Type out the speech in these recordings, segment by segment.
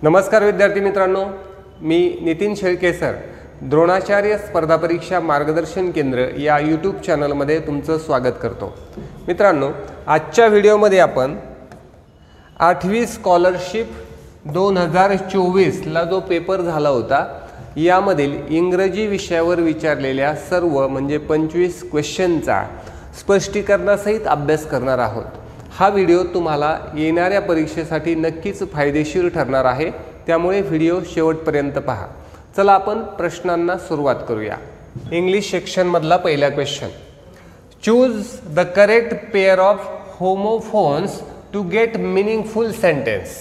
नमस्कार विद्यार्थी मित्रांनो, मी नितीन शेळके सर, द्रोणाचार्य स्पर्धा परीक्षा मार्गदर्शन केंद्र या यूट्यूब चॅनलमध्ये तुमचं स्वागत करतो। मित्रांनो, आजच्या व्हिडिओमध्ये आपण 8वी स्कॉलरशिप 2024 ला जो पेपर झाला होता यामधील इंग्रजी विषयावर विचारलेल्या सर्व म्हणजे 25 क्वेश्चनचा स्पष्टीकरणासहित अभ्यास करणार आहोत। हा व्हिडिओ तुम्हाला येणाऱ्या परीक्षेसाठी नक्कीच फायदेशीर ठरणार आहे, त्यामुळे व्हिडिओ शेवटपर्यंत पहा। चला आपण प्रश्नांना सुरुवात करूया। इंग्लिश सेक्शन मधला पहिला question, choose the correct pair of homophones to get meaningful sentence.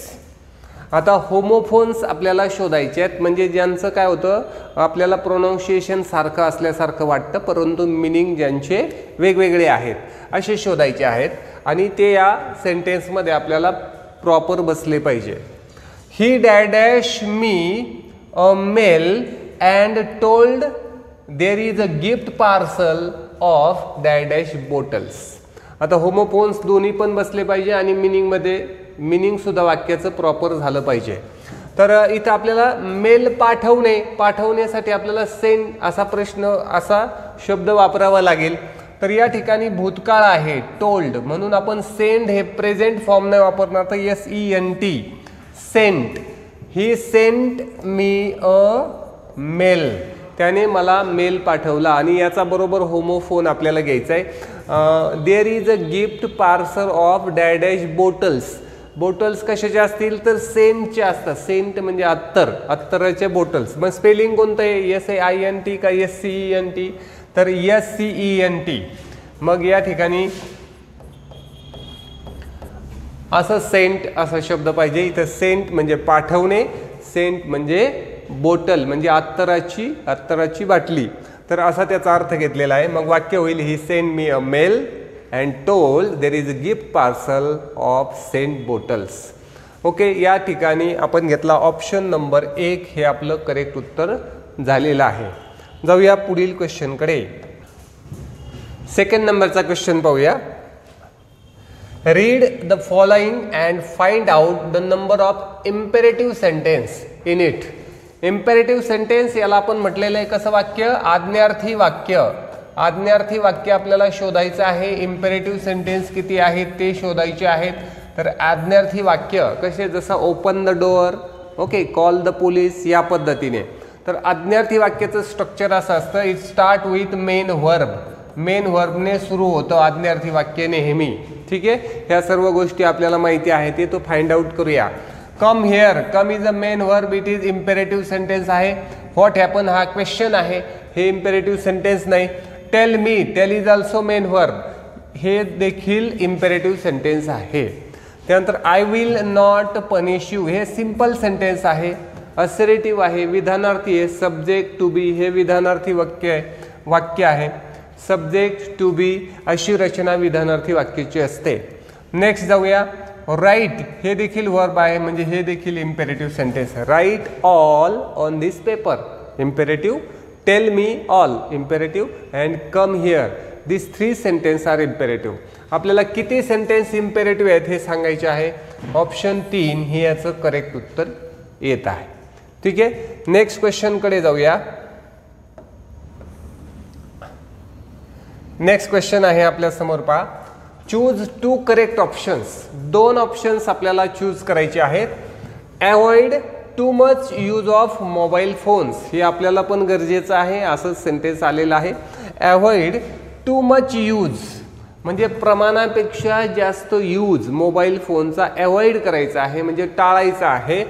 आता होमोफोन्स आपल्याला शोधायचे आहेत, म्हणजे ज्यांचं काय होतं आपल्याला प्रोनाउन्सिएशन सारखं असल्यासारखं वाटतं परंतु मीनिंग ज्यांचे वेगवेगळे आहेत असे शोधायचे आहेत आणि ते या सेंटेन्स मध्ये आपल्याला प्रॉपर बसले पाहिजे। He dash me a mail and told there is a gift parcel of dash bottles. आता होमोफोन्स दोन्ही पण बसले पाहिजे आणि मीनिंग सुद्धा वाक्याचं प्रॉपर झालं पाहिजे। तर इथं आपल्याला मेल पाठवण्यासाठी आपल्याला सेंड असा शब्द वापरावा लागेल। तर या ठिकाणी भूतकाळ आहे टोल्ड, म्हणून आपण सेंड हे प्रेझेंट फॉर्म नाही वापरणार, तर SENT Saint. He sent me a mail, त्याने मला मेल पाठवला आणि याचा बरोबर होमोफोन आपल्याला घ्यायचा आहे। There is a gift parcel of dash bottles. Bottles कशाचे असतील तर सेंटचे असतात। सेंट म्हणजे अत्तराचे बॉटल्स। मग स्पेलिंग कोणतं आहे, SAINT का SCENT, तर SCENT। मग या ठिकाणी असं सेंट असा शब्द पाहिजे। इथं सेंट म्हणजे पाठवणे, सेंट म्हणजे बॉटल म्हणजे अत्तराची बाटली, तर असा त्याचा अर्थ घेतलेला आहे। मग वाक्य होईल he send me a mail and told there is a gift parcel of scent bottles. Okay, या ठिकाणी आपण घेतला ऑप्शन नंबर 1, हे आपलं करेक्ट उत्तर झालेलं आहे। जाऊया पुढील क्वेश्चनकडे। सेकंड नंबरचा क्वेश्चन पाहूया। Read the following and find out the number of imperative sentence in it. Imperative sentence याला आपण म्हटलेलं आहे कसं वाक्य, आज्ञार्थी वाक्य। आज्ञार्थी वाक्य आपल्याला शोधायचं आहे। इम्पेरेटिव्ह सेंटेन्स किती आहेत ते शोधायचे आहेत। तर आज्ञार्थी वाक्य कसे, जसं open the door, okay, call the police, या पद्धतीने। तर आज्ञार्थी वाक्याचं स्ट्रक्चर असं असतं, it start with main verb. Main व्हर्बने सुरू होतं आज्ञार्थी वाक्य नेहमी। ठीक आहे, ह्या सर्व गोष्टी आपल्याला माहिती आहे, ते तो फाइंड आउट करूया। Come here, come is a main verb, it is imperative sentence आहे। व्हॉट हॅपन हा क्वेश्चन आहे, हे इम्पेरेटिव्ह सेंटेन्स नाही। Tell me, tell is also main verb, हे देखील इम्पेरेटिव्ह सेंटेन्स आहे। त्यानंतर I will not punish you, हे सिंपल सेंटेन्स आहे। असरेटिव्ह आहे, विधानार्थी आहे। सब्जेक्ट टू बी, हे विधानार्थी वाक्य आहे। सब्जेक्ट टू बी अशी रचना विधानार्थी वाक्याची असते। नेक्स्ट जाऊया। राईट, हे देखील वर्ब आहे, म्हणजे हे देखील इम्पेरेटिव्ह सेंटेन्स आहे। Write all on this paper, imperative. Tell me all, imperative. And come here, this 3 sentence are imperative. आपल्याला किती सेंटेन्स इम्पेरेटिव्ह आहेत हे सांगायचे आहे। ऑप्शन 3 हे याचं करेक्ट उत्तर येत आहे। ठीक आहे, नेक्स्ट क्वेश्चन कडे जाऊया। नेक्स्ट क्वेश्चन आहे आपल्या समोर, पहा। Choose 2 correct options. 2 ऑप्शन्स आपल्याला चूज करायचे आहेत। Avoid too much use of mobile phones, हे आपल्याला पण गरजेचं आहे, असं सेंटेन्स आलेलं आहे। अवॉइड टू मच यूज म्हणजे प्रमाणापेक्षा जास्त यूज मोबाईल फोनचा अवॉइड करायचा आहे, म्हणजे टाळायचा आहे।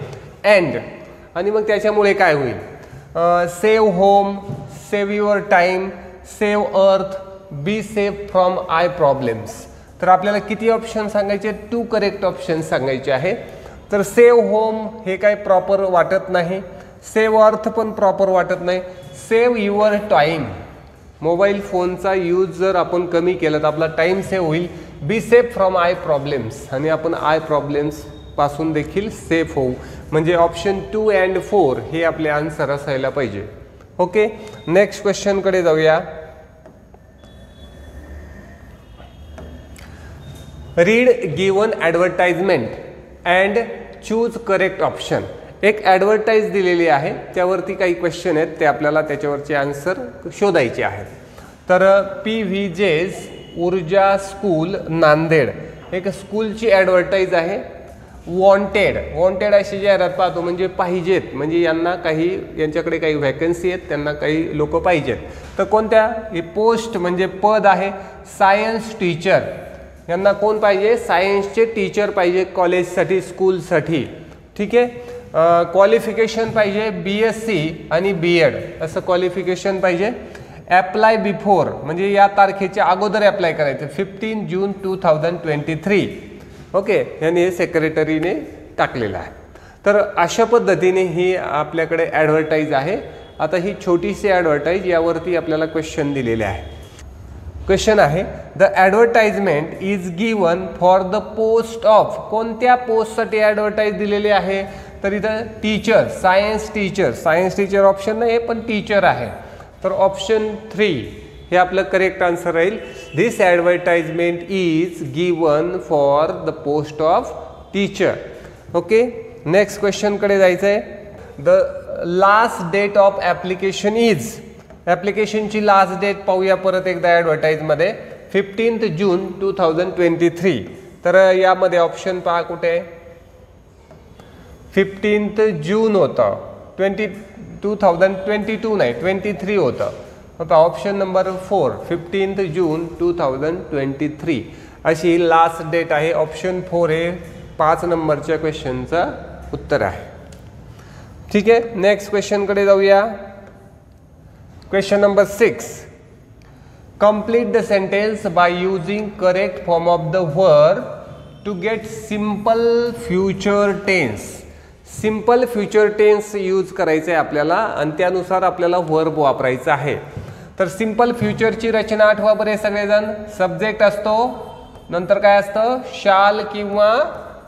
अँड आणि मग त्याच्यामुळे काय होईल, save home, save your time, save earth, be safe from eye problems. तर आपल्याला किती ऑप्शन सांगायचे, 2 करेक्ट ऑप्शन सांगायचे आहेत। तर सेव्ह होम हे काय प्रॉपर वाटत नाही, सेव्ह अर्थ पण प्रॉपर वाटत नाही। सेव्ह युअर टाइम, मोबाईल फोनचा यूज जर आपण कमी केला तर आपला टाइम सेव्ह होईल। बी सेफ फ्रॉम आय प्रॉब्लेम्स, आणि आपण आय प्रॉब्लेम्स पासून देखील सेफ होऊ, म्हणजे ऑप्शन 2 अँड 4 हे आपले आन्सर असायला पाहिजे। ओके, नेक्स्ट क्वेश्चन कडे जाऊया। Read given advertisement and choose correct option. एक ॲडव्हर्टाईज दिलेली आहे, त्यावरती काही क्वेश्चन आहेत, ते आपल्याला त्याच्यावरचे आन्सर शोधायचे आहेत. तर PVJ's ऊर्जा स्कूल नांदेड, एक स्कूलची ॲडव्हर्टाईज आहे. वॉन्टेड अशी जाहिरात पाहतो, म्हणजे पाहिजेत, म्हणजे यांच्याकडे काही व्हॅकन्सी आहेत, त्यांना काही लोक पाहिजेत. तर कोणत्या? हे पोस्ट म्हणजे पद आहे. सायन्स टीचर, यांना कोण पाहिजे? सायन्सचे टीचर पाहिजे कॉलेजसाठी, स्कूलसाठी. ठीक आहे. क्वालिफिकेशन पाहिजे BSc आणि BEd असं क्वालिफिकेशन पाहिजे. ॲप्लाय बिफोर म्हणजे या तारखेच्या अगोदर ॲप्लाय करायचं, 15 जून 2023. ओके, यांनी सेक्रेटरीने टाकलेलं आहे. तर अशा पद्धतीने ही आपल्याकडे ॲडव्हर्टाईज आहे. आता ही छोटीशी ॲडव्हर्टाईज, यावरती आपल्याला क्वेश्चन दिलेले आहे. क्वेश्चन आहे, the advertisement is given for the post of. कोणत्या पोस्टसाठी ॲडव्हर्टाईज दिलेली आहे? तर इथं टीचर, सायन्स टीचर ऑप्शन नाही, पण टीचर आहे. तर ऑप्शन 3 हे आपलं करेक्ट आन्सर राहील. This advertisement is given for the post of teacher. Okay, next क्वेश्चनकडे जायचं आहे. The last date of application is. ॲप्लिकेशनची लास्ट डेट पाहूया परत एकदा ॲडव्हर्टाईजमध्ये, 15 जून 2023. तर यामध्ये ऑप्शन पहा कुठे आहे? 15 जून होतं, 2022 नाही, 23 होतं. आता ऑप्शन नंबर 4, 15 जून 2023 अशी लास्ट डेट आहे. ऑप्शन 4 हे 5 नंबरच्या क्वेश्चनचं उत्तर आहे. ठीक आहे, नेक्स्ट क्वेश्चनकडे जाऊया. Question number 6. Complete the sentence by using correct form of the verb to get simple future tense. Simple future tense use करायचं आहे आपल्याला आणि त्यानुसार आपल्याला वर्ब वापरायचा आहे. तर सिंपल फ्युचरची रचना आठवा बरे सगळेजण. सब्जेक्ट असतो, नंतर काय असतं? शाल किंवा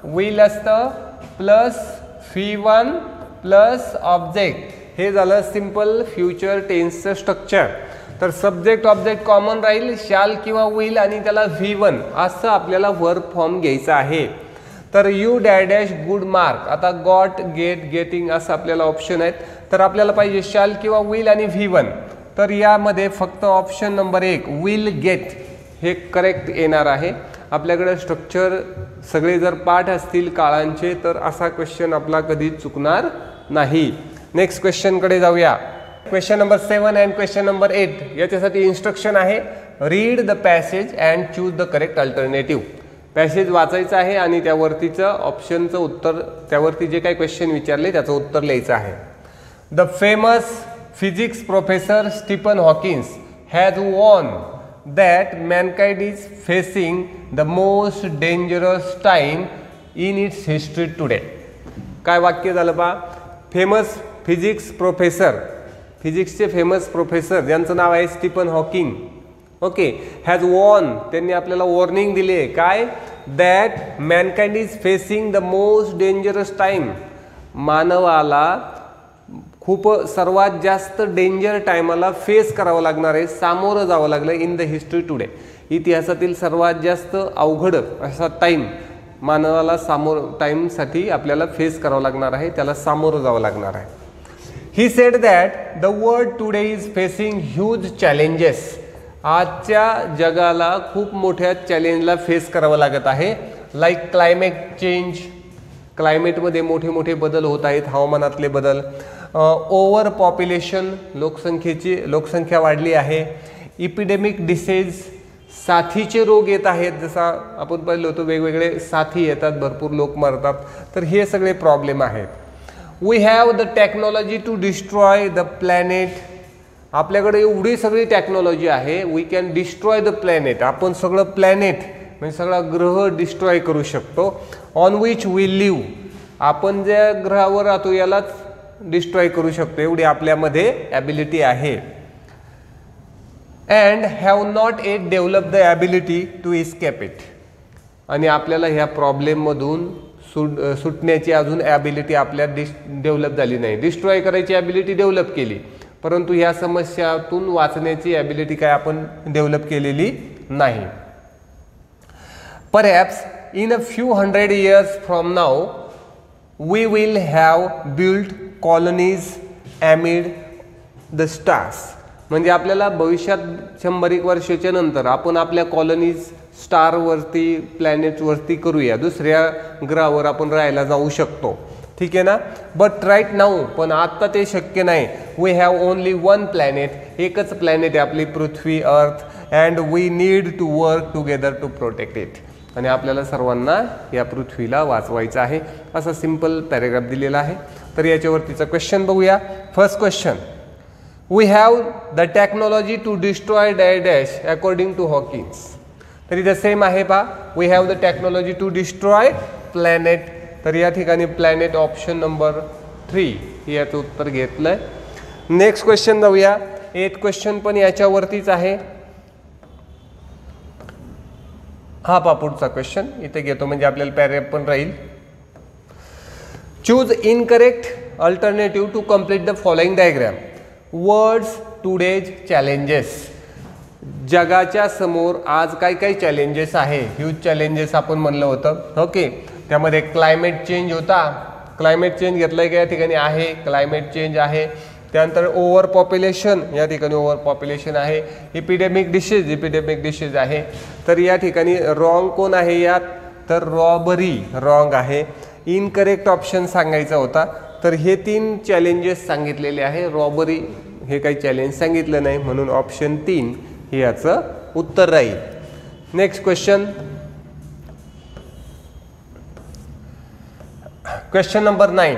विल असतं, प्लस V1 प्लस ऑब्जेक्ट. हे झालं सिंपल फ्युचर टेन्सचं स्ट्रक्चर. तर सब्जेक्ट ऑब्जेक्ट कॉमन राहील, शाल किंवा विल आणि त्याला V1 असं आपल्याला वर्ब फॉर्म घ्यायचा आहे. तर यू डॅश गुड मार्क. आता गॉट, गेट, गेटिंग असं आपल्याला ऑप्शन आहेत. तर आपल्याला पाहिजे शाल किंवा विल आणि V1. तर यामध्ये फक्त ऑप्शन नंबर 1 विल गेट हे करेक्ट येणार आहे. आपल्याकडे स्ट्रक्चर सगळे जर पाठ असतील काळांचे तर असा क्वेश्चन आपला कधी चुकणार नाही. नेक्स्ट क्वेश्चनकडे जाऊया. Question number 7 and question number 8 याच्यासाठी इन्स्ट्रक्शन आहे. Read the passage and choose the correct alternative. Passage वाचायचं आहे आणि त्यावरतीचं ऑप्शनचं उत्तर, त्यावरती जे काही क्वेश्चन विचारले त्याचं उत्तर लिहायचं आहे. The famous physics professor Stephen Hawkins has warned that mankind is facing the most dangerous time in its history today. काय वाक्य झालं पहा? फेमस फिजिक्स प्रोफेसर, फिजिक्सचे फेमस प्रोफेसर ज्यांचं नाव आहे Stephen Hawking. Okay, has warn, त्यांनी आपल्याला वॉर्निंग दिली आहे. काय? That mankind is facing the most dangerous time. मानवाला खूप सर्वात जास्त डेंजर टायमाला फेस करावं लागणार आहे, सामोरं जावं लागलं इन द हिस्ट्री टुडे. इतिहासातील सर्वात जास्त अवघड असा टाईम मानवाला टाईमसाठी आपल्याला फेस करावं लागणार आहे, त्याला सामोरं जावं लागणार आहे. He said that the world today is facing huge challenges. आजच्या जगाला खूप मोठ्या चॅलेंजला फेस करावं लागत आहे. लाईक क्लायमेट चेंज, क्लायमेटमध्ये मोठे मोठे बदल होत आहेत, हवामानातले बदल. ओव्हर पॉप्युलेशन, लोकसंख्या वाढली आहे. इपिडेमिक डिसीज, साथीचे रोग येत आहेत. जसा आपण पाहिलं होतं वेगवेगळे साथी येतात, भरपूर लोक मरतात. तर हे सगळे प्रॉब्लेम आहेत. We have the technology to destroy the planet. आपल्याकडे एवढी सगळी टेक्नॉलॉजी आहे, we can destroy the planet. आपण सगळं प्लॅनेट म्हणजे सगळा ग्रह डिस्ट्रॉय करू शकतो. ऑन विच वी लिव्ह, आपण ज्या ग्रहावर राहतो यालाच डिस्ट्रॉय करू शकतो, एवढी आपल्यामध्ये ॲबिलिटी आहे. And have not yet develop the ability to escape it. आणि आपल्याला ह्या प्रॉब्लेममधून सुटण्याची अजून ॲबिलिटी आपल्या डेव्हलप झाली नाही. डिस्ट्रॉय करायची ॲबिलिटी डेव्हलप केली, परंतु ह्या समस्यातून वाचण्याची ॲबिलिटी काय आपण डेव्हलप केलेली नाही. Perhaps in a few hundred years from now, we will have built colonies amid the stars. म्हणजे आपल्याला भविष्यात 100 वर्षाच्या नंतर आपण आपल्या कॉलनीज स्टारवरती प्लॅनेटवरती करूया, दुसऱ्या ग्रहावर आपण राहायला जाऊ शकतो. ठीक आहे ना. बट राईट नाऊ, पण आत्ता ते शक्य नाही. We have only one planet, एकच प्लॅनेट आहे आपली पृथ्वी earth, and we need to work together to protect it. आणि आपल्याला सर्वांना या पृथ्वीला वाचवायचं आहे, असा सिंपल पॅरेग्राफ दिलेला आहे. तर याच्यावरतीचा क्वेश्चन बघूया. First question, we have the technology to destroy dash dash according to Hawkins. तर इथं सेम आहे पहा, we have the technology to destroy planet. तर या ठिकाणी प्लॅनेट ऑप्शन नंबर 3 याचं उत्तर घेतलंय. नेक्स्ट क्वेश्चन जाऊया. 8th क्वेश्चन पण याच्यावरतीच आहे. हा पहा पुढचा क्वेश्चन इथे घेतो, म्हणजे आपल्याला पॅरेग्राफ पण राहील. Choose incorrect alternative to complete the following diagram. Words today's challenges. जगाच्या समोर आज काय काय चॅलेंजेस आहे, ह्यूज चॅलेंजेस आपण म्हणलं होतं. ओके, त्यामध्ये क्लायमेट चेंज होता, क्लायमेट चेंज घेतलाय का या ठिकाणी आहे, क्लायमेट चेंज आहे. त्यानंतर ओव्हर पॉप्युलेशन, या ठिकाणी ओव्हर पॉप्युलेशन आहे. इपिडेमिक डिसीज आहे. तर या ठिकाणी रॉंग कोण आहे यात, तर रॉबरी रॉंग आहे. इनकरेक्ट ऑप्शन सांगायचा होता, तर हे 3 चॅलेंजेस सांगितलेले आहे. रॉबरी हे काही चॅलेंज सांगितलं नाही, म्हणून ऑप्शन 3 हे याचं उत्तर राहील. Next question, question number 9.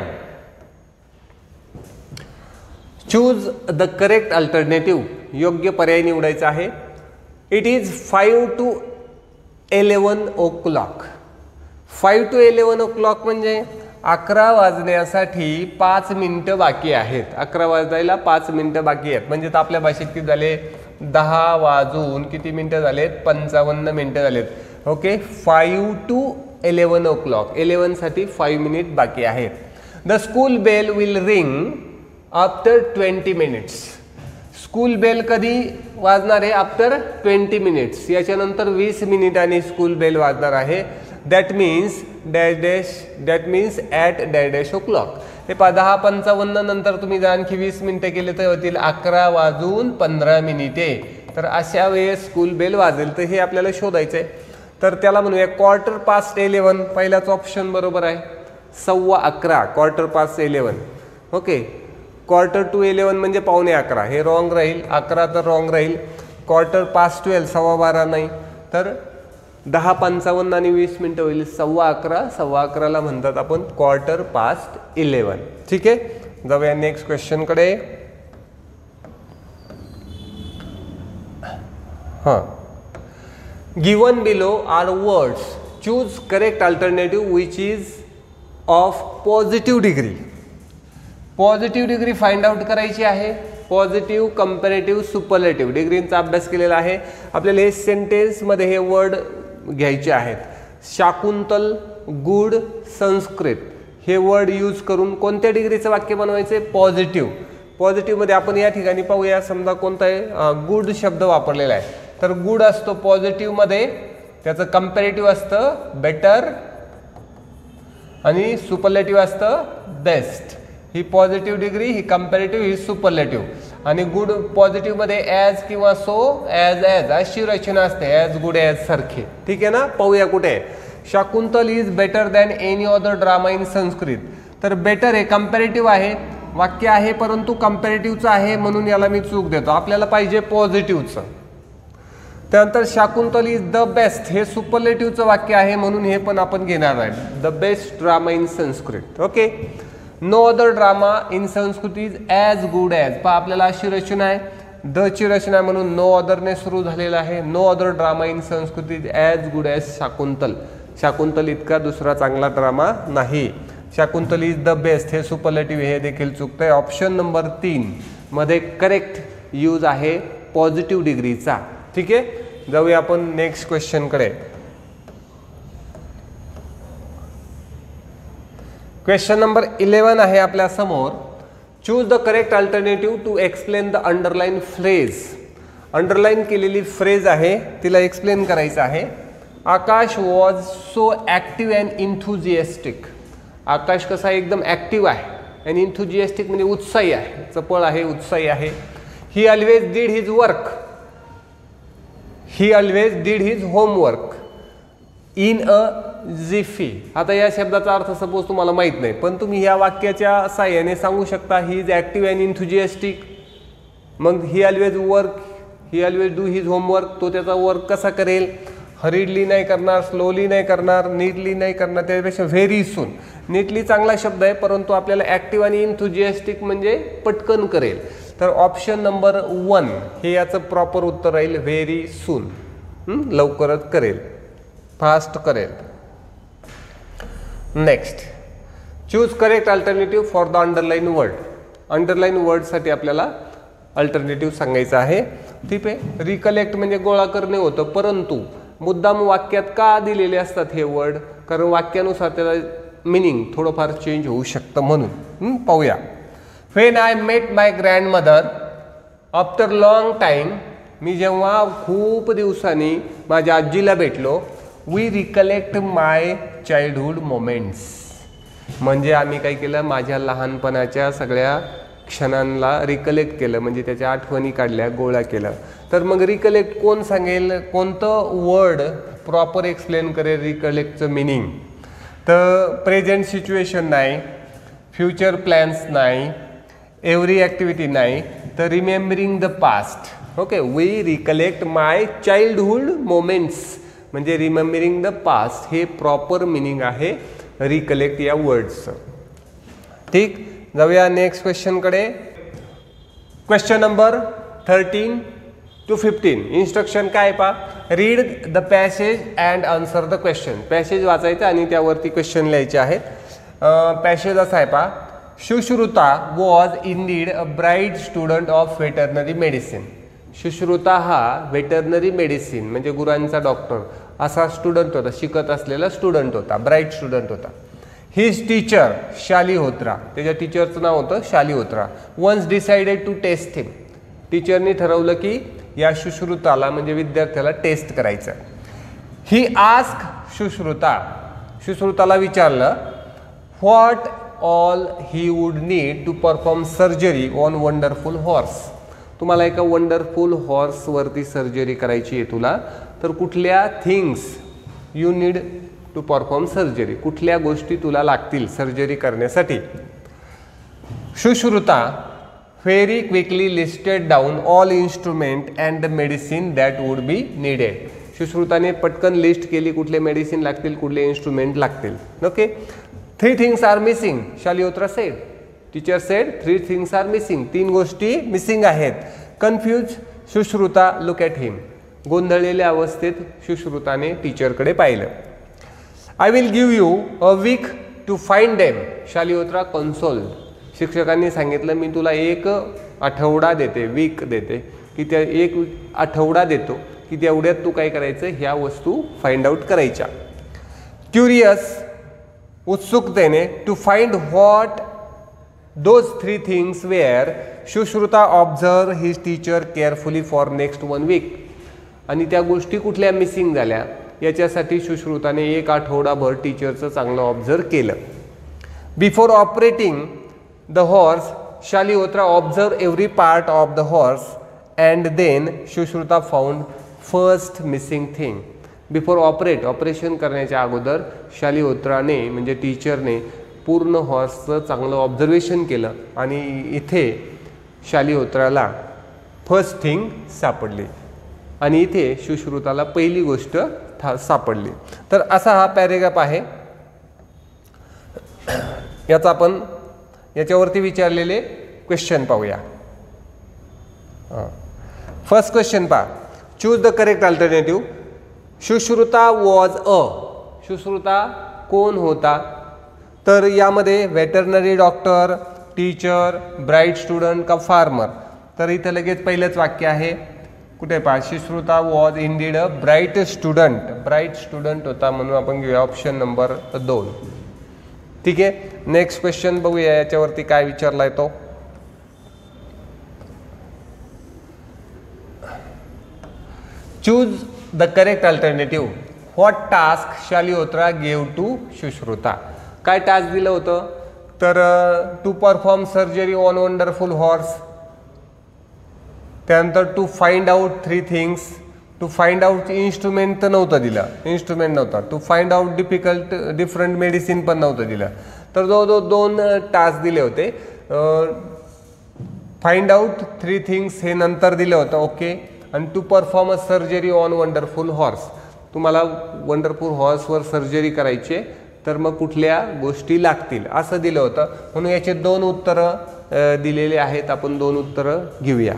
Choose the correct alternative. योग्य पर्याय निवडायचा आहे. It is 5 to 11 o'clock. 5 to 11 o'clock म्हणजे 11 वाजण्यासाठी 5 मिनिटं बाकी आहेत. 11 वाजायला 5 मिनिटं बाकी आहेत. म्हणजे आपल्या भाषेत किती झाले, 10 वाजून किती मिनिटं झालेत, 55 मिनिटं झालेत. Okay, 5 to 11 o'clock. 11 साठी 5 मिनिट बाकी आहेत. The school bell will ring after 20 minutes. School bell कधी वाजणार आहे, आफ्टर 20 minutes. याच्यानंतर 20 मिनिटांनी स्कूल बेल वाजणार आहे. That means dash dash, that means at dash dash o'clock. हे 10:55 नंतर तुम्ही जर आणखी 20 मिनिटं केले तर होतील 11 वाजून 15 मिनिटे. तर अशा वेळेस स्कूल बेल वाजेल, तर हे आपल्याला शोधायचं आहे. तर त्याला म्हणूया 11:15. पहिलाच ऑप्शन बरोबर आहे. 11:15, 11:15. ओके, 11:45 म्हणजे 11:15. हे रॉंग राहील. 11 तर रॉंग राहील. 11:15, 12:15 नाही, तर 10:55 आणि 20 मिनिटं होईल 11:15. 11:15ला म्हणतात आपण 11:15. ठीक आहे, जाऊया नेक्स्ट क्वेश्चन कडे. हां, given below are words. Choose correct alternative which is of positive degree. Positive degree find out करायची आहे. पॉझिटिव्ह, कंपॅरेटिव्ह, सुपरलेटिव्ह डिग्रींचा अभ्यास केलेला आहे. आपल्याला हे सेंटेन्समध्ये हे वर्ड घ्यायचे आहेत. शाकुंतल, गुड, संस्कृत हे वर्ड यूज करून कोणत्या डिग्रीचं वाक्य बनवायचे, पॉझिटिव्ह. पॉझिटिव्हमध्ये आपण या ठिकाणी पाहूया, समजा कोणता आहे, गुड शब्द वापरलेला आहे. तर गुड असतो पॉझिटिव्हमध्ये, त्याचं कंपॅरेटिव्ह असतं बेटर आणि सुपरलेटिव्ह असतं बेस्ट. ही पॉझिटिव्ह डिग्री, ही कंपॅरेटिव्ह, ही सुपरलेटिव्ह. आणि गुड पॉझिटिव्हमध्ये ॲज किंवा सो, ॲज अशी रचना असते, ॲज गुड ॲज सारखे. ठीक आहे ना. पाहूया कुठे. Shakuntal is better than any other drama in Sanskrit. तर बेटर हे कंपॅरेटिव्ह आहे, वाक्य आहे परंतु कंपॅरेटिव्हचं आहे, म्हणून याला मी चूक देतो. आपल्याला पाहिजे पॉझिटिव्हचं. त्यानंतर शाकुंतल इज द बेस्ट हे सुपरलेटिव्हचं वाक्य आहे, म्हणून हे पण आपण घेणार आहे. The best drama in Sanskrit. Okay, no other drama in Sanskrit is as good as. पहा आपल्याला अशी रचना आहे, द ची रचना म्हणून नो अदरने सुरू झालेला आहे. No other drama in Sanskrit is as good as Shakuntal. Shakuntal इतका दुसरा चांगला ड्रामा नाही. शाकुंतल इज द बेस्ट हे सुपरलेटिव्ह, हे देखील चुकतंय. ऑप्शन नंबर 3 मध्ये करेक्ट यूज आहे पॉझिटिव्ह डिग्रीचा. ठीक आहे, जाऊया आपण नेक्स्ट क्वेश्चन कडे. क्वेश्चन नंबर 11 आहे आपल्या समोर. Choose the correct alternative to explain the underline phrase. Underline केलेली फ्रेज आहे, तिला एक्सप्लेन करायचं आहे. Akash was so active and enthusiastic. Akash कसा एकदम ॲक्टिव्ह आहे आणि इन्थुजियास्टिक म्हणजे उत्साही आहे, चपळ आहे, उत्साही आहे. He always did his work, he always did his homework in a jiffy. आता या शब्दाचा अर्थ सपोज तुम्हाला माहीत नाही, पण तुम्ही या वाक्याच्या साहाय्याने सांगू शकता he is active and enthusiastic. मग he always work, he always do his homework, तो त्याचा वर्क कसा करेल, हरिडली नाही करणार, स्लोली नाही करणार, नीटली नाही करणार, त्यापेक्षा व्हेरी सून. नीटली चांगला शब्द आहे, परंतु आपल्याला ॲक्टिव्ह आणि इन्थुजियास्टिक म्हणजे पटकन करेल. तर ऑप्शन नंबर 1 हे याचं प्रॉपर उत्तर राहील, व्हेरी सून. लवकरच करेल, फास्ट करेल. Next, choose correct alternative for the underline word. Underline वर्डसाठी आपल्याला अल्टरनेटिव्ह सांगायचं आहे. ठीक आहे, रिकलेक्ट म्हणजे गोळा करणे होतं, परंतु मुद्दाम वाक्यात का दिलेले असतात हे वर्ड, कारण वाक्यानुसार त्याला मिनिंग थोडंफार चेंज होऊ शकतं म्हणून. पाहूया. When I met my grandmother after long time, मी जेव्हा खूप दिवसांनी माझ्या आजीला भेटलो. We recollect my childhood moments, म्हणजे आम्ही काय केलं, माझ्या लहानपणाच्या सगळ्या क्षणांना रिकलेक्ट केलं, म्हणजे त्याच्या आठवणी काढल्या, गोळा केलं. तर मग रिकलेक्ट कोण सांगेल, कोणतं वर्ड प्रॉपर एक्सप्लेन करेल रिकलेक्टचं मिनिंग. तर प्रेझेंट सिच्युएशन नाही, फ्युचर प्लॅन्स नाही, एव्हरी ॲक्टिव्हिटी नाही, तर remembering the past. Okay, we recollect my childhood moments म्हणजे रिमेंबरिंग द पास्ट, हे प्रॉपर मिनिंग आहे रिकलेक्ट या वर्ड्सचं. ठीक, जाऊया नेक्स्ट क्वेश्चनकडे. Question number 13 to 15. इन्स्ट्रक्शन काय पा, read the passage and answer the question. Passage वाचायचं आणि त्यावरती क्वेश्चन लिहायचे आहेत. पॅसेज असा आहे पा, Sushruta was indeed a bright student of veterinary medicine. Sushruta हा वेटरनरी मेडिसिन म्हणजे गुरांचा डॉक्टर असा स्टुडंट होता, शिकत असलेला स्टुडंट होता, ब्राईट स्टुडंट होता. हिज टीचर शालिहोत्रा, त्याच्या टीचरचं नाव होतं Shalihotra. Once decided to test him, टीचरनी ठरवलं की या सुश्रुताला म्हणजे विद्यार्थ्याला टेस्ट करायचं. ही आस्क सुश्रुताला विचारलं what all he would need to perform surgery on wonderful horse. तुम्हाला एका वंडरफुल हॉर्सवरती सर्जरी करायची आहे तुला, तर कुठल्या things you need to perform surgery, कुठल्या गोष्टी तुला लागतील सर्जरी करण्यासाठी. Sushruta very quickly listed down all instrument and the medicine that would be needed. सुश्रुताने पटकन लिस्ट केली कुठले मेडिसिन लागतील, कुठले इन्स्ट्रुमेंट लागतील. Okay, 3 things are missing, Shalihotra said. Teacher said 3 things are missing, 3 गोष्टी मिसिंग आहेत. Confuse Sushruta look at him, गोंधळलेल्या अवस्थेत सुश्रुताने टीचरकडे पाहिलं. I will give you a week to find them, Shalihotra consoled. शिक्षकांनी सांगितलं मी तुला 1 आठवडा देते, वीक देते, की त्या 1 आठवडा देतो की तेवढ्यात तू काय करायचं, ह्या वस्तू फाइंड आउट करायच्या. क्युरियस, उत्सुकतेने, to find what those 3 things were, Sushruta observe his teacher carefully for next 1 week. आणि त्या गोष्टी कुठल्या मिसिंग झाल्या याच्यासाठी सुश्रुताने 1 आठवडाभर टीचरचं चांगलं ऑब्झर्व केलं. Before operating the horse, Shalihotra observe every part of the horse and then Sushruta found first missing thing. Before operation करण्याच्या अगोदर शालिहोत्राने म्हणजे टीचरने पूर्ण हॉर्सचं चांगलं ऑब्झर्वेशन केलं आणि इथे शालिहोत्राला फर्स्ट थिंग सापडली आणि इथे सुश्रुताला पहिली गोष्ट सापडली. तर असा हा पॅरेग्राफ आहे. याचा आपण याच्यावरती विचारलेले क्वेश्चन पाहूया. फर्स्ट क्वेश्चन पहा, choose the correct alternative. Sushruta was a, Sushruta कोण होता, तर यामध्ये veterinary doctor, teacher, bright student का फार्मर. तर इथं लगेच पहिलंच वाक्य आहे, कुठे पहा, Sushruta was indeed a bright student, bright student होता म्हणून आपण घेऊया ऑप्शन नंबर 2. ठीक आहे, नेक्स्ट क्वेश्चन बघूया याच्यावरती काय विचारलाय तो. Choose the correct alternative. What task Shalihotra gave to Sushruta. काय टास्क दिलं होतं, तर to perform surgery on wonderful horse, त्यानंतर to find out 3 things, to find out instrument तर नव्हतं दिलं, इन्स्ट्रुमेंट नव्हता, to find out different medicine पण नव्हतं दिलं. तर जवळजवळ 2 टास्क दिले होते. फाइंड आउट 3 थिंग्स हे नंतर दिलं होतं, ओके. आणि to perform a surgery on wonderful horse, तुम्हाला वंडरफुल हॉर्सवर सर्जरी करायची तर मग कुठल्या गोष्टी लागतील असं दिलं होतं. म्हणून याचे 2 उत्तरं दिलेले आहेत. आपण 2 उत्तरं घेऊया,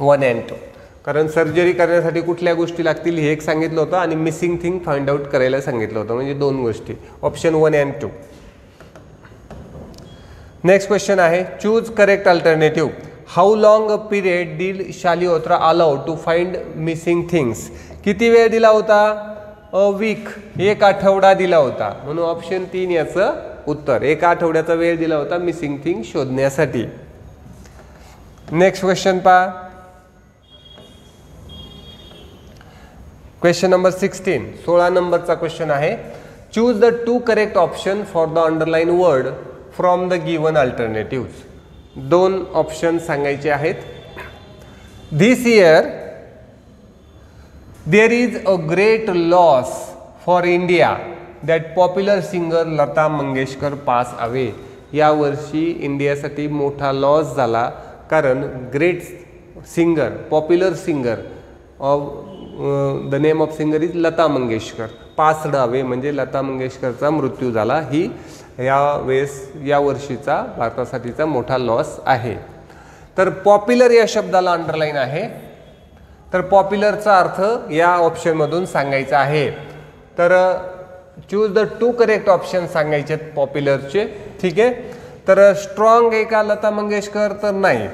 1 and 2. कारण सर्जरी करण्यासाठी कुठल्या गोष्टी लागतील हे एक सांगितलं होतं आणि मिसिंग थिंग फाइंड आउट करायला सांगितलं होतं, म्हणजे 2 गोष्टी. Option 1 and 2. नेक्स्ट क्वेश्चन आहे, choose correct alternative. How long a period did Shalihotra allow to find missing things. किती वेळ दिला होता, अ वीक, 1 आठवडा दिला होता. म्हणून ऑप्शन 3 याचं उत्तर, 1 आठवड्याचा वेळ दिला होता मिसिंग थिंग शोधण्यासाठी. नेक्स्ट क्वेश्चन पहा, क्वेश्चन नंबर 16, 16 नंबरचा क्वेश्चन आहे. Choose the 2 correct option for the underline word from the given alternatives. 2 option सांगायचे आहेत. This year there is a great loss for India that popular singer Lata Mangeshkar pass away. यावर्षी इंडियासाठी मोठा loss झाला कारण great singer, popular singer of the name of singer is Lata Mangeshkar passed away, म्हणजे लता मंगेशकरचा मृत्यू झाला. ही या वर्षीचा भारतासाठीचा मोठा लॉस आहे. तर पॉप्युलर या शब्दाला अंडरलाईन आहे. तर पॉप्युलरचा अर्थ या ऑप्शनमधून सांगायचा आहे. तर चूज द 2 करेक्ट ऑप्शन सांगायचे पॉप्युलरचे, ठीक आहे. तर स्ट्रॉंग आहे का लता मंगेशकर, तर नाही.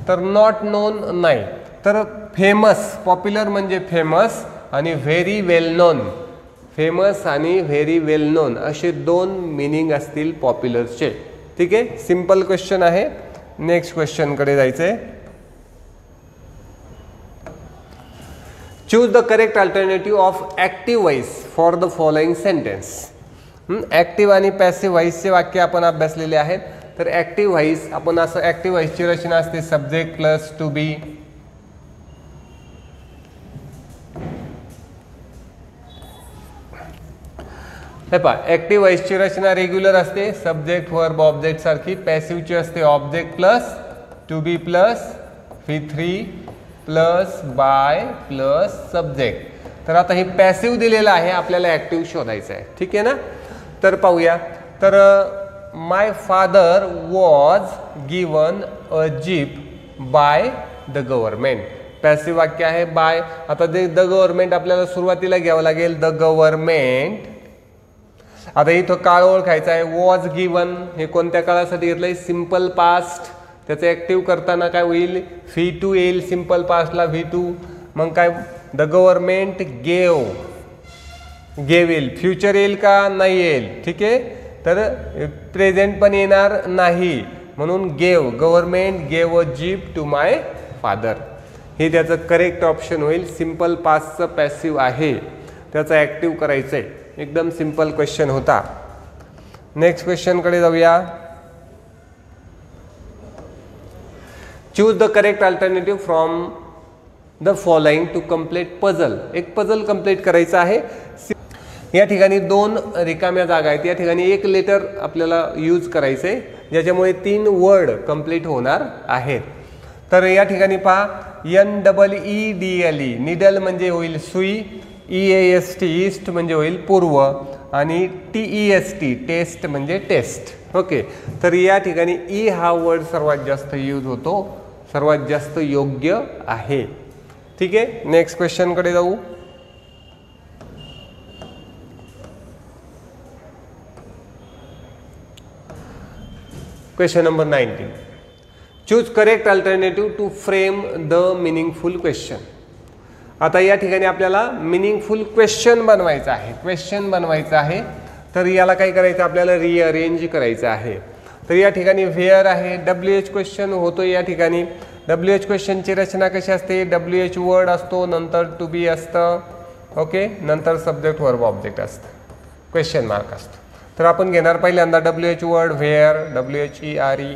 तर नॉट नोन नाही. तर फेमस, पॉप्युलर म्हणजे फेमस आणि व्हेरी वेल नोन, फेमस आणि व्हेरी वेल नोन असे 2 मिनिंग असतील पॉप्युलरचे, ठीक आहे. सिंपल क्वेश्चन आहे. नेक्स्ट क्वेश्चनकडे जायचंय. Choose the correct alternative of active voice for the following sentence. Active आणि पॅसिव्ह व्हॉइसचे वाक्य आपण अभ्यासलेले आहेत. तर ॲक्टिव्ह व्हॉइस, आपण असं ॲक्टिव्ह व्हॉइसची रचना असते सब्जेक्ट प्लस टू बी, हे पहा. ॲक्टिव्ह व्हॉइसची रचना रेग्युलर असते, सब्जेक्ट वर्ब ऑब्जेक्ट सारखी. पॅसिव्हची असते object plus to be plus V3 plus by plus subject. तर आता हे पॅसिव्ह दिलेलं आहे, आपल्याला ॲक्टिव्ह शोधायचं आहे, ठीक आहे ना. तर पाहूया. तर my father was given a jeep by the government. Passive वाक्य आहे बाय. आता जे द गव्हर्नमेंट आपल्याला सुरुवातीला घ्यावं लागेल, द गव्हर्नमेंट. आता इथं काळ ओळखायचा आहे. वॉज गिवन हे कोणत्या काळासाठी घेतलंय, सिंपल पास्ट. त्याचं ॲक्टिव्ह करताना काय होईल, V2 येईल सिंपल पास्टला V2. मग काय, द गव्हर्नमेंट गेव, गेव येईल. फ्युचर येईल का, नाही येईल, ठीक आहे. तर प्रेझेंट पण येणार नाही, म्हणून gave, government gave a jeep to my father. हे त्याचं करेक्ट ऑप्शन होईल. सिंपल पास्टचं पॅसिव्ह आहे, त्याचं ॲक्टिव्ह करायचं आहे. एकदम सिंपल क्वेश्चन होता. नेक्स्ट क्वेश्चनकडे जाऊया. Choose the correct alternative from the following to complete puzzle. एक पझल कम्प्लीट करायचं आहे. या ठिकाणी 2 रिकाम्या जागा आहेत. या ठिकाणी 1 लेटर आपल्याला यूज करायचं आहे, ज्याच्यामुळे 3 वर्ड कम्प्लीट होणार आहेत. तर या ठिकाणी पहा, NEEDLE, निडल म्हणजे होईल सुई, EAST ईस्ट म्हणजे होईल पूर्व, आणि TEST टेस्ट म्हणजे टेस्ट, ओके. तर या ठिकाणी ई हा वर्ड सर्वात जास्त यूज होतो, सर्वात जास्त योग्य आहे, ठीक आहे. नेक्स्ट क्वेश्चनकडे जाऊ. Question number 19. Choose correct alternative to frame the meaningful question. आता या ठिकाणी आपल्याला मिनिंगफुल क्वेश्चन बनवायचं आहे, क्वेश्चन बनवायचं आहे. तर याला काय करायचं, आपल्याला रिअरेंज करायचं आहे. तर या ठिकाणी व्हेअर आहे, WH क्वेश्चन होतो. या ठिकाणी WH क्वेश्चनची रचना कशी असते, WH वर्ड असतो, नंतर टू बी असतं, ओके, नंतर सब्जेक्ट वर्ब ऑब्जेक्ट असतं, क्वेश्चन मार्क असतो. तर आपण घेणार पहिल्यांदा WH वर्ड व्हेअर, WHERE.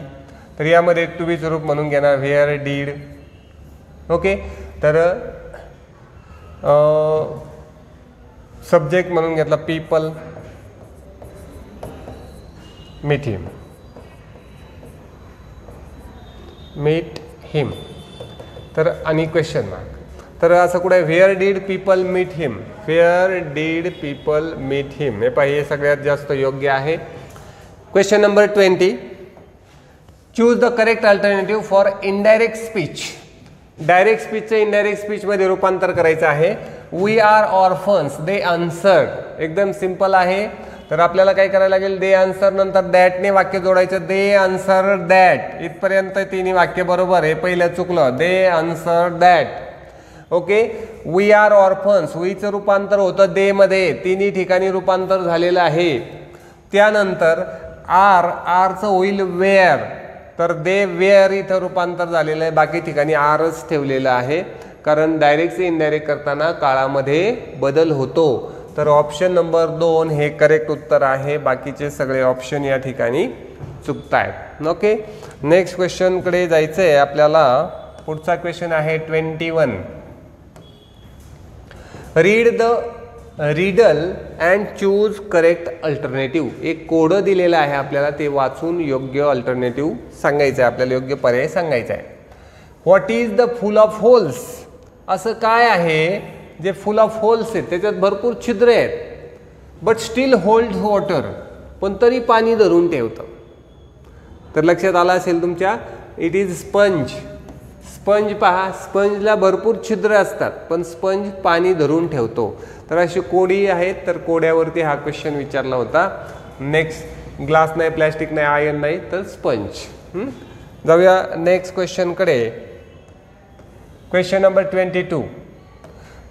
तर यामध्ये टू बी रूप म्हणून घेणार व्हेअर डीड. ओके, तर सब्जेक्ट म्हणून घेतला people, meet him, meet him. तर आणि क्वेश्चन मार्क. तर असं कुठे where did people meet him, where did people meet him. हे पाहिजे, हे सगळ्यात जास्त योग्य आहे. Question number 20. Choose the correct alternative for indirect speech. Direct स्पीचचं इनडायरेक्ट स्पीचमध्ये रूपांतर करायचं आहे. We are orphans, they answered. एकदम सिंपल आहे. तर आपल्याला काय करायला लागेल, दे आन्सर नंतर दॅटने वाक्य जोडायचं. दे आन्सर दॅट, इथपर्यंत तिन्ही वाक्य बरोबर आहे. पहिलं चुकलं, they answer that. Okay, we are orphans, वीचं रूपांतर होतं दे मध्ये, तिन्ही ठिकाणी रूपांतर झालेलं आहे. त्यानंतर आरचं होईल वेअर, तर दे वेअर इथं रूपांतर झालेलं आहे. बाकी ठिकाणी आरच ठेवलेलं आहे, कारण डायरेक्ट से इनडायरेक्ट करताना काळामध्ये बदल होतो. तर ऑप्शन नंबर 2 हे करेक्ट उत्तर आहे. बाकीचे सगळे ऑप्शन या ठिकाणी चुकतायत. ओके, नेक्स्ट क्वेश्चनकडे जायचं आहे आपल्याला. पुढचा क्वेश्चन आहे 21. Read the riddle and choose correct alternative. एक कोड दिलेलं आहे आपल्याला, ते वाचून योग्य अल्टरनेटिव्ह सांगायचं आहे, आपल्याला योग्य पर्याय सांगायचा आहे. What is the full of holes. असं काय आहे जे फुल ऑफ होल्स आहेत, त्याच्यात भरपूर छिद्र आहेत, बट स्टील होल्ड वॉटर, पण तरी पाणी धरून ठेवतं. तर लक्षात आलं असेल तुमच्या, इट इज स्पंज. स्पंज पहा, स्पंजला भरपूर छिद्र असतात, पण स्पंज पाणी धरून ठेवतो. तर अशी कोडी आहेत, तर कोड्यावरती हा क्वेश्चन विचारला होता. नेक्स्ट, ग्लास नाही, प्लॅस्टिक नाही, आयर्न नाही, तर स्पंज. जाऊया नेक्स्ट क्वेश्चनकडे. Question number 22.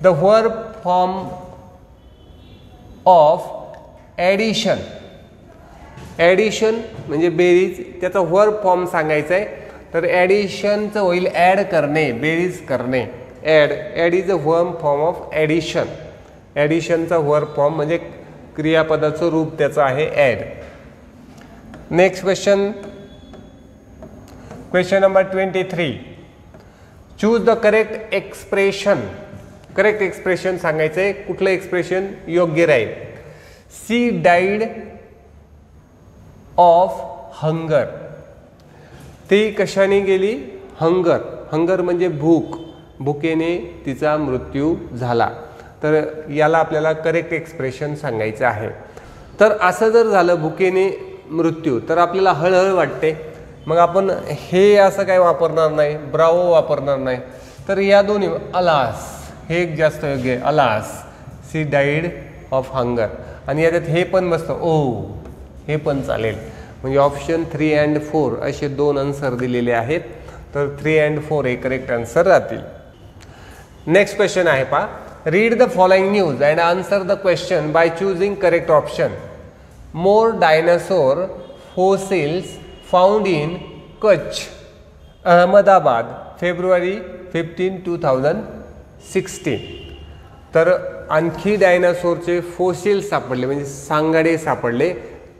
The verb form of addition. Addition म्हणजे बेरीज, त्याचा वर्ब फॉर्म सांगायचा आहे. तर ॲडिशनचं होईल ॲड करणे, बेरीज करणे. Add is a verb form of addition. ॲडिशनचा वर्ब फॉर्म म्हणजे क्रियापदाचं रूप त्याचं आहे add. Next question, question number 23. Choose the correct expression. Correct expression सांगायचं आहे. कुठलं एक्सप्रेशन योग्य राहील. She died of hunger. ती कशाने गेली, हंगर. हंगर म्हणजे भूक, भुकेने तिचा मृत्यू झाला. तर याला आपल्याला करेक्ट एक्सप्रेशन सांगायचं आहे. तर असं जर झालं भुकेने मृत्यू, तर आपल्याला हळहळ वाटते. मग आपण हे असं काय वापरणार नाही, ब्रावो वापरणार नाही. तर या दोन्ही, अलास हे एक जास्त योग्य आहे. Alas, she died of hunger. आणि याच्यात हे पण मस्त, ओ हे पण चालेल. म्हणजे ऑप्शन 3 and 4 असे 2 आन्सर दिलेले आहेत. तर 3 and 4 हे करेक्ट आन्सर राहतील. नेक्स्ट क्वेश्चन आहे पहा. Read the following news and answer the question by choosing correct option. More dinosaur fossils found in Kutch, Ahmedabad, February 15, 2016. तर आणखी डायनासोरचे फोसिल सापडले, म्हणजे सांगाडे सापडले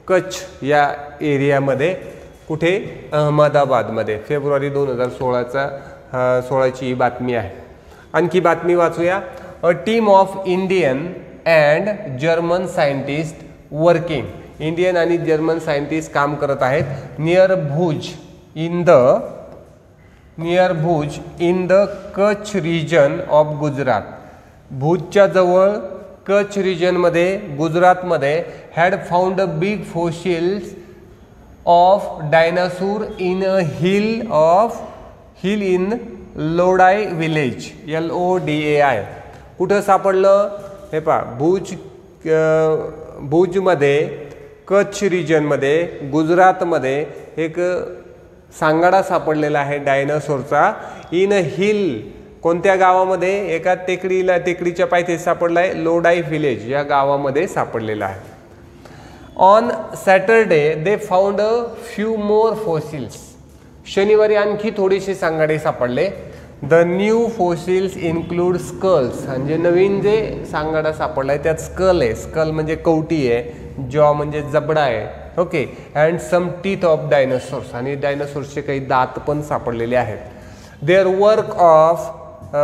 कच्छ या एरियामध्ये. कुठे, अहमदाबादमध्ये. फेब्रुवारी 2016ची ही बातमी आहे. आणखी बातमी वाचूया. A team of Indian and German scientist working. Indian आणि जर्मन सायंटिस्ट काम करत आहेत near Bhuj in the Kutch region of Gujarat. भुजच्या जवळ कच्छ रिजनमध्ये, गुजरातमध्ये, had found a big fossils of dinosaur in a hill in Lodai village, LODAI. कुठं सापडलं हे पहा, भुजमध्ये, कच्छ रिजनमध्ये, गुजरातमध्ये एक सांगाडा सापडलेला आहे डायनासोरचा. इन अ हिल, कोणत्या गावामध्ये, एका टेकडीच्या पायथ्याशी सापडला आहे, लोडाई विलेज या गावामध्ये सापडलेला आहे. On Saturday they found a few more fossils. शनिवारी आणखी थोडेसे सांगाडे सापडले. The new fossils include skulls, म्हणजे नवीन जे सांगाडा सापडला आहे त्यात स्कल आहे, स्कल म्हणजे कवटी आहे, जॉ म्हणजे जबडा आहे, okay, and some teeth of dinosaurs, आणि डायनासोर्सचे काही दात पण सापडलेले आहेत. Their work of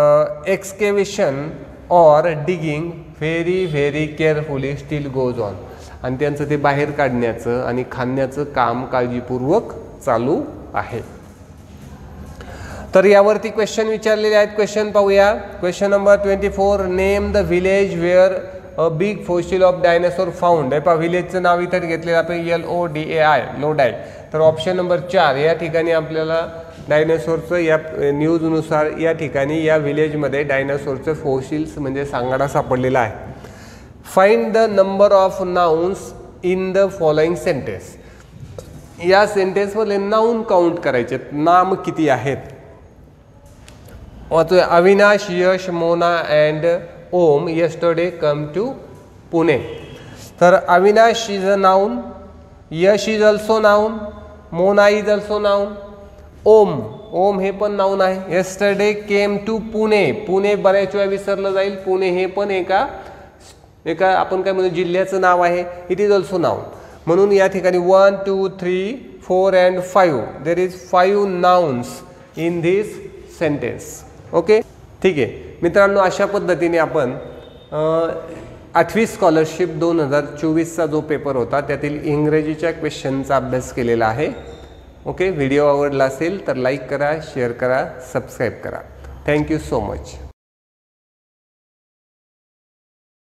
excavation or digging very carefully still goes on, आणि त्यांचं ते बाहेर काढण्याचं आणि खाण्याचं काम काळजीपूर्वक चालू आहे. तर यावरती क्वेश्चन विचारलेले आहेत. क्वेश्चन पाहूया. Question number 24, name the village where a big fossil of dinosaur found. हे पहा, विलेजचं नाव इथं घेतलेलं आपण LODAI, लोडाय. तर ऑप्शन नंबर 4 या ठिकाणी आपल्याला डायनासोरचं या न्यूजनुसार या ठिकाणी या विलेजमध्ये डायनासोरचं फॉसिल्स म्हणजे सांगाडा सापडलेला आहे. Find the number of nouns in the following sentence. या सेंटेन्समध्ये नाउन काउंट करायचे, नाम किती आहेत. Avinash, Yash, Mona and Om yesterday come to Pune. तर Avinash is a noun, Yash is also noun, Mona is also noun, Om हे पण नाउन आहे. yesterday came to Pune, Pune बऱ्याच वेळा विसरलं जाईल, पुणे हे पण एका आपण काय म्हणू जिल्ह्याचं नाव आहे. It is also noun. म्हणून या ठिकाणी 1 2 3 4 and 5 there is 5 nouns in this sentence. Okay, ठीक आहे मित्रांनो, अशा पद्धतीने आपण 8वी स्कॉलरशिप 2024चा जो पेपर होता त्यातील इंग्रजीच्या क्वेश्चनचा अभ्यास केलेला आहे. ओके, व्हिडिओ आवडला असेल तर लाईक करा, शेअर करा, सबस्क्राईब करा. Thank you so much.